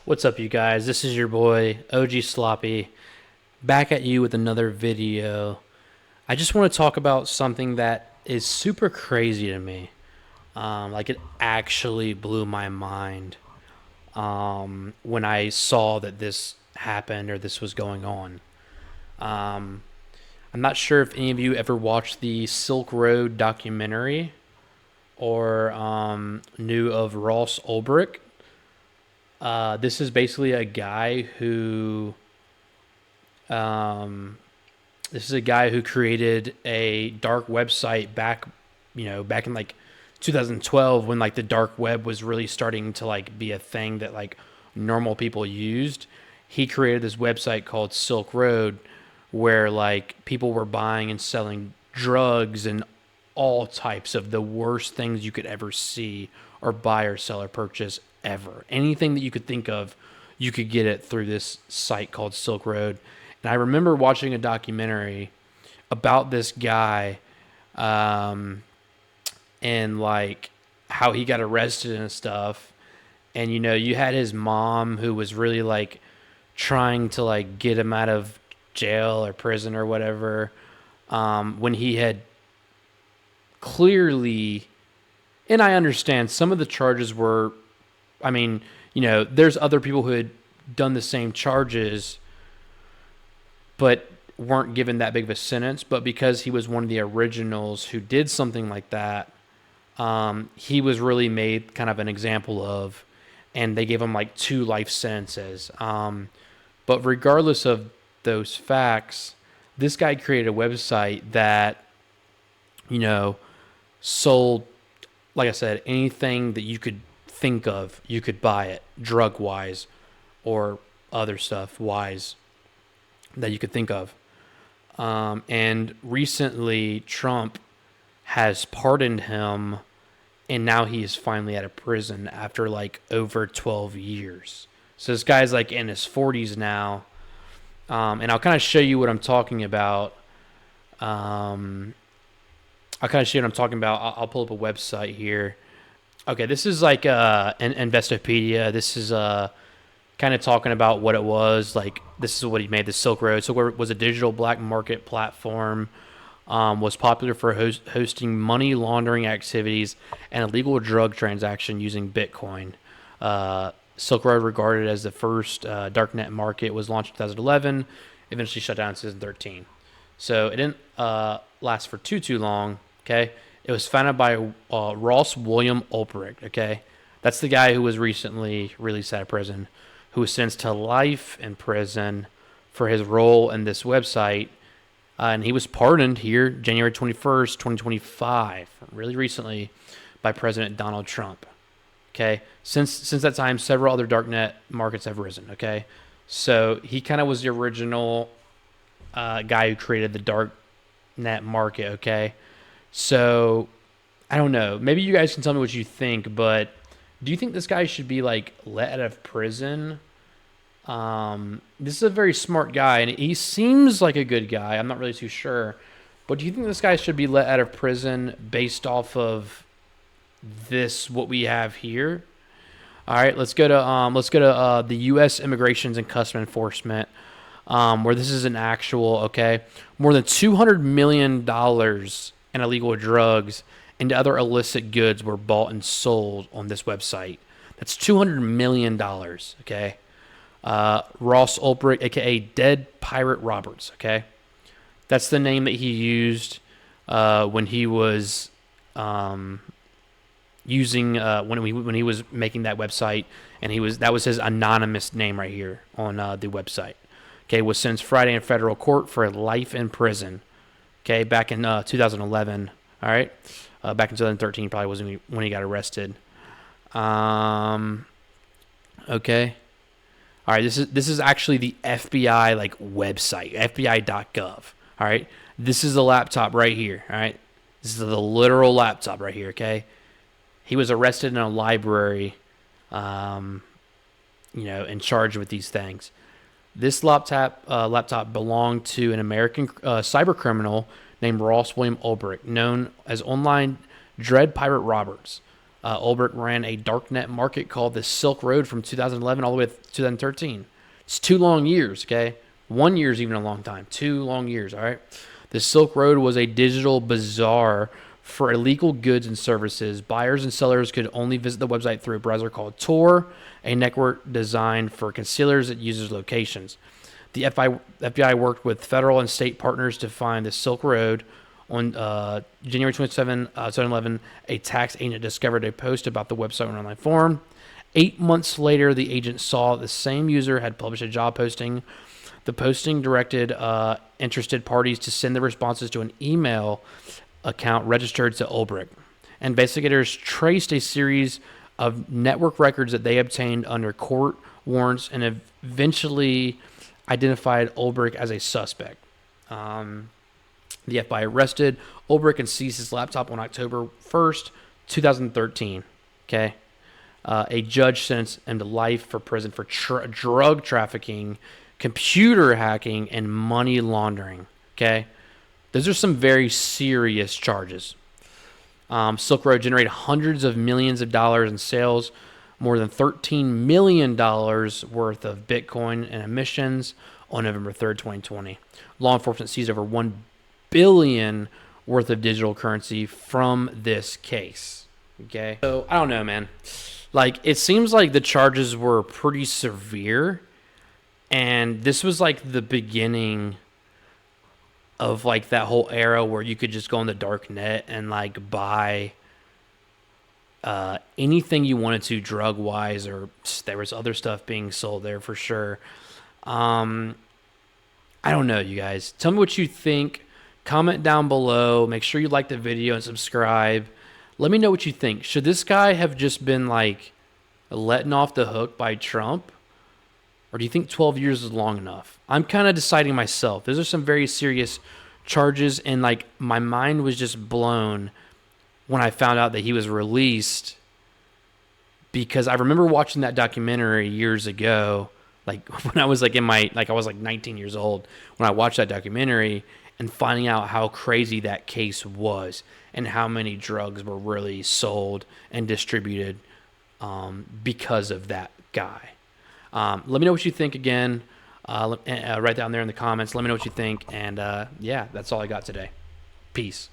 What's up, you guys? This is your boy, OG Sloppy, back at you with another video. I just want to talk about something that is super crazy to me. Like, it actually blew my mind when I saw that this happened or this was going on. Um, I'm not sure if any of you ever watched the Silk Road documentary or knew of Ross Ulbricht. This is basically a guy who um, this is a guy who created a dark website back in like 2012 when like the dark web was really starting to like be a thing that like normal people used. He created this website called Silk Road where like people were buying and selling drugs and all types of the worst things you could ever see or buy or sell or purchase ever. Anything that you could think of, you could get it through this site called Silk Road. And I remember watching a documentary about this guy, um, and like how he got arrested and stuff. And you had his mom who was really like trying to like get him out of jail or prison or whatever, when he had clearly, and I understand some of the charges were, I mean, there's other people who had done the same charges but weren't given that big of a sentence. But because he was one of the originals who did something like that, he was really made kind of an example of, and they gave him like 2 life sentences. But regardless of those facts, this guy created a website that, sold, like I said, anything that you could think of, you could buy it, drug wise or other stuff wise that you could think of. And recently, Trump has pardoned him, and now he is finally out of prison after like over 12 years. So this guy's like in his 40s now. And I'll kind of show you what I'm talking about. I'll pull up a website here. Okay, this is like an Investopedia. This is kind of talking about what it was. Like, this is what he made, the Silk Road. Silk Road was a digital black market platform, was popular for hosting money laundering activities and illegal drug transaction using Bitcoin. Silk Road, regarded as the first darknet market, was launched in 2011, eventually shut down in 2013. So it didn't last for too long. Okay, it was founded by Ross William Ulbricht. Okay, that's the guy who was recently released out of prison, who was sentenced to life in prison for his role in this website. And he was pardoned here January 21st, 2025, really recently, by President Donald Trump. Okay, since that time, several other darknet markets have risen. Okay, so he kind of was the original guy who created the darknet market. Okay, so I don't know. Maybe you guys can tell me what you think, but do you think this guy should be like let out of prison? This is a very smart guy, and he seems like a good guy. I'm not really too sure, but do you think this guy should be let out of prison based off of this what we have here? All right, let's go to the U.S. Immigrations and Customs Enforcement, where this is an actual, okay, more than $200 million in illegal drugs and other illicit goods were bought and sold on this website. That's $200 million, okay? Ross Ulbricht, a.k.a. Dead Pirate Roberts, okay? That's the name that he used when he was when he was making that website, and that was his anonymous name right here on the website. Okay, was sentenced Friday in federal court for life in prison. Okay, back in 2011. All right, back in 2013 probably was when he got arrested. Okay. All right, this is actually the FBI like website, FBI.gov. All right, this is the laptop right here. All right, this is the literal laptop right here. Okay, he was arrested in a library, and charged with these things. This laptop belonged to an American cyber criminal named Ross William Ulbricht, known as online Dread Pirate Roberts. Ulbricht ran a darknet market called the Silk Road from 2011 all the way to 2013. It's 2 long years, okay? 1 year is even a long time. 2 long years, all right? The Silk Road was a digital bazaar for illegal goods and services. Buyers and sellers could only visit the website through a browser called Tor, a network designed for concealers at users' locations. The FBI worked with federal and state partners to find the Silk Road. On January 27, 2011, a tax agent discovered a post about the website on an online forum. 8 months later, the agent saw the same user had published a job posting. The posting directed interested parties to send the responses to an email account registered to Ulbricht. Investigators traced a series of network records that they obtained under court warrants and eventually identified Ulbricht as a suspect. The FBI arrested Ulbricht and seized his laptop on October 1st, 2013. Okay. A judge sentenced him to life for prison for drug trafficking, computer hacking, and money laundering. Okay. Those are some very serious charges. Silk Road generated hundreds of millions of dollars in sales, more than $13 million worth of Bitcoin and emissions on November 3rd, 2020. Law enforcement seized over $1 billion worth of digital currency from this case. Okay. So I don't know, man. Like, it seems like the charges were pretty severe, and this was like the beginning of like that whole era where you could just go on the dark net and like buy anything you wanted to drug wise, or there was other stuff being sold there for sure. I don't know, you guys. Tell me what you think. Comment down below. Make sure you like the video and subscribe. Let me know what you think. Should this guy have just been like letting off the hook by Trump? Or do you think 12 years is long enough? I'm kind of deciding myself. Those are some very serious charges, and like my mind was just blown when I found out that he was released, because I remember watching that documentary years ago, like when I was like I was like 19 years old when I watched that documentary, and finding out how crazy that case was and how many drugs were really sold and distributed because of that guy. Let me know what you think again. Write down there in the comments. Let me know what you think. And yeah, that's all I got today. Peace.